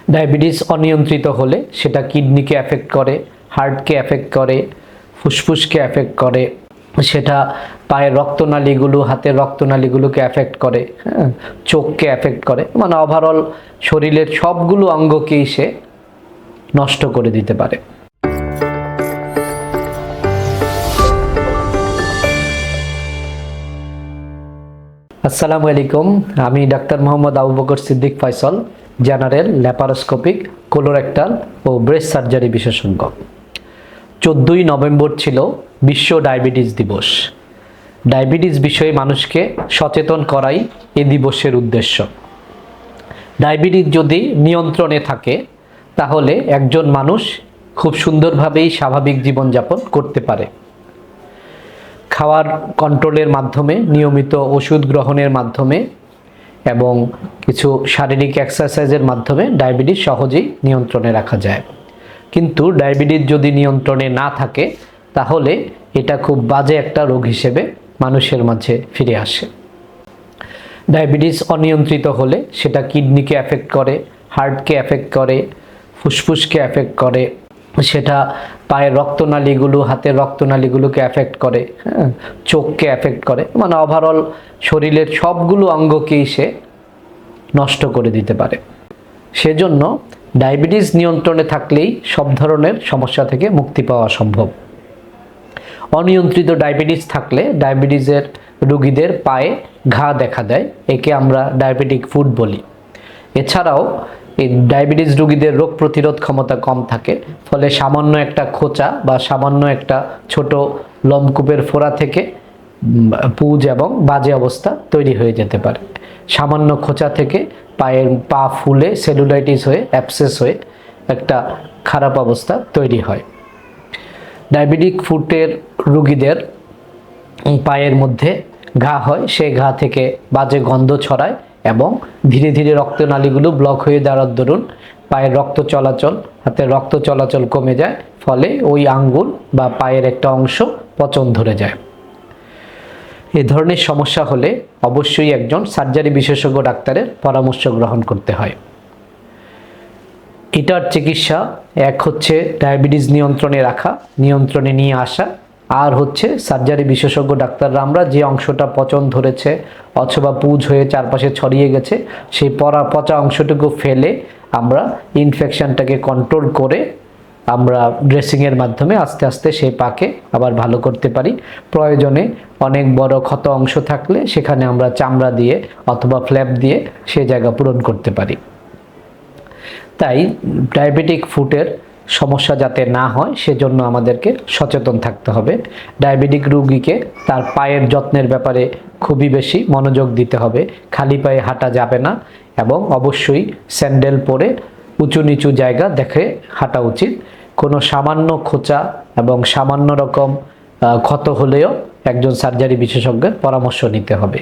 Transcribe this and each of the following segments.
Diabetes অনিয়ন্ত্রিত হলে সেটা কিডনিকে এফেক্ট করে, হার্টকে এফেক্ট করে, ফুসফুসকে এফেক্ট করে, সেটা পায়ের রক্তনালীগুলো, হাতের রক্তনালীগুলোকে এফেক্ট করে, হ্যাঁ, চোখকে এফেক্ট করে, মানে ওভারঅল শরীরের সবগুলো অঙ্গকেই সে নষ্ট করে দিতে পারে। আসসালামু আলাইকুম, আমি doctor Mohammad Abu Bakar Siddique Faisal, general laparoscopic, colorectal ও ব্রেস্ট সার্জারি বিশেষজ্ঞ। 14ই নভেম্বর ছিল বিশ্ব ডায়াবেটিস দিবস। ডায়াবেটিস বিষয়ে মানুষকে সচেতন করাই এ দিবসের উদ্দেশ্য। ডায়াবেটিস যদি নিয়ন্ত্রণে থাকে তাহলে একজন মানুষ খুব সুন্দরভাবেই স্বাভাবিক জীবনযাপন করতে পারে। খাওয়ার কন্ট্রোলের মাধ্যমে, নিয়মিত ওষুধ গ্রহণের মাধ্যমে এবং কিছু শারীরিক এক্সারসাইজের মাধ্যমে ডায়াবেটিস সহজেই নিয়ন্ত্রণে রাখা যায়। কিন্তু ডায়াবেটিস যদি নিয়ন্ত্রণে না থাকে তাহলে এটা খুব বাজে একটা রোগ হিসেবে মানুষের মাঝে ফিরে আসে। ডায়াবেটিস অনিয়ন্ত্রিত হলে সেটা কিডনিকে এফেক্ট করে, হার্টকে এফেক্ট করে, ফুসফুসকে এফেক্ট করে, সেটা পায়ের রক্তনালীগুলো, হাতের রক্তনালীগুলোকে এফেক্ট করে, হ্যাঁ, চোখকে এফেক্ট করে, মানে ওভারঅল শরীরের সবগুলো অঙ্গকেই সে নষ্ট করে দিতে পারে। সেজন্য ডায়াবেটিস নিয়ন্ত্রণে থাকলেই সব ধরনের সমস্যা থেকে মুক্তি পাওয়া সম্ভব। অনিয়ন্ত্রিত ডায়াবেটিস থাকলে ডায়াবেটিসের রোগীদের পায়ে ঘা দেখা দেয়, একে আমরা ডায়াবেটিক ফুট বলি। এছাড়াও এই ডায়াবেটিস রোগীদের রোগ প্রতিরোধ ক্ষমতা কম থাকে, ফলে সামান্য একটা খোঁচা বা সামান্য একটা ছোট লোমকূপের ফোড়া থেকে পুঁজ এবং বাজে অবস্থা তৈরি হয়ে যেতে পারে। সামান্য খোঁচা থেকে পা ফুলে সেলুলাইটিস হয়ে, অ্যাবসেস হয়ে একটা খারাপ অবস্থা তৈরি হয়। ডায়াবেটিক ফুটের রোগীদের পায়ের মধ্যে ঘা হয়, সেই ঘা থেকে বাজে গন্ধ ছড়ায় এবং ধীরে ধীরে রক্তনালীগুলো ব্লক হয়ে যাওয়ার দরুন পায়ের রক্ত চলাচল, হাতের রক্ত চলাচল কমে যায়, ফলে ওই আঙ্গুল বা পায়ের একটা অংশ পচন ধরে যায়। এ ধরনের সমস্যা হলে অবশ্যই একজন সার্জারি বিশেষজ্ঞ ডাক্তারের পরামর্শ গ্রহণ করতে হয়। এটার চিকিৎসা এক হচ্ছে ডায়াবেটিস নিয়ন্ত্রণে রাখা, নিয়ন্ত্রণে নিয়ে আসা, আর হচ্ছে সার্জারি বিশেষজ্ঞ ডাক্তাররা আমরা যে অংশটা পচন ধরেছে অথবা পুঁজ হয়ে চারপাশে ছড়িয়ে গেছে সেই পচা অংশটুকু ফেলে আমরা ইনফেকশনটাকে কন্ট্রোল করে আমরা ড্রেসিংয়ের মাধ্যমে আস্তে আস্তে সেই পাকে আবার ভালো করতে পারি। প্রয়োজনে অনেক বড় ক্ষত অংশ থাকলে সেখানে আমরা চামড়া দিয়ে অথবা ফ্ল্যাপ দিয়ে সেই জায়গা পূরণ করতে পারি। তাই ডায়াবেটিক ফুটের সমস্যা যাতে না হয় সেজন্য আমাদেরকে সচেতন থাকতে হবে। ডায়াবেটিক রোগীকে তার পায়ের যত্নের ব্যাপারে খুবই বেশি মনোযোগ দিতে হবে। খালি পায়ে হাঁটা যাবে না এবং অবশ্যই স্যান্ডেল পরে উঁচু নিচু জায়গা দেখে হাঁটা উচিত। কোনো সামান্য খোঁচা এবং সামান্য রকম ক্ষত হলেও একজন সার্জারি বিশেষজ্ঞের পরামর্শ নিতে হবে।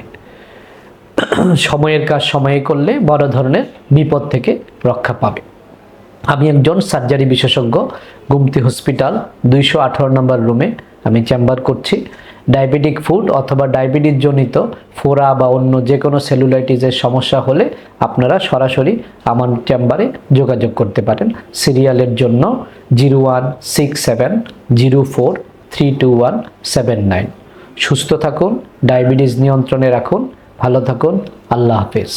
সময়ের কাজ সময়ে করলে বড় ধরনের বিপদ থেকে রক্ষা পাবে। আমি একজন সার্জারি বিশেষজ্ঞ, গুমতি হসপিটাল 218 নম্বর রুমে আমি চেম্বার করছি। ডায়াবেটিক ফুট অথবা ডায়াবেটিস জনিত ফোড়া বা অন্য যে কোনো সেলুলাইটিসের সমস্যা হলে আপনারা সরাসরি আমার চেম্বারে যোগাযোগ করতে পারেন। সিরিয়ালের জন্য 016704321799। সুস্থ থাকুন, ডায়াবেটিস নিয়ন্ত্রণে রাখুন, ভালো থাকুন, আল্লাহ হাফেজ।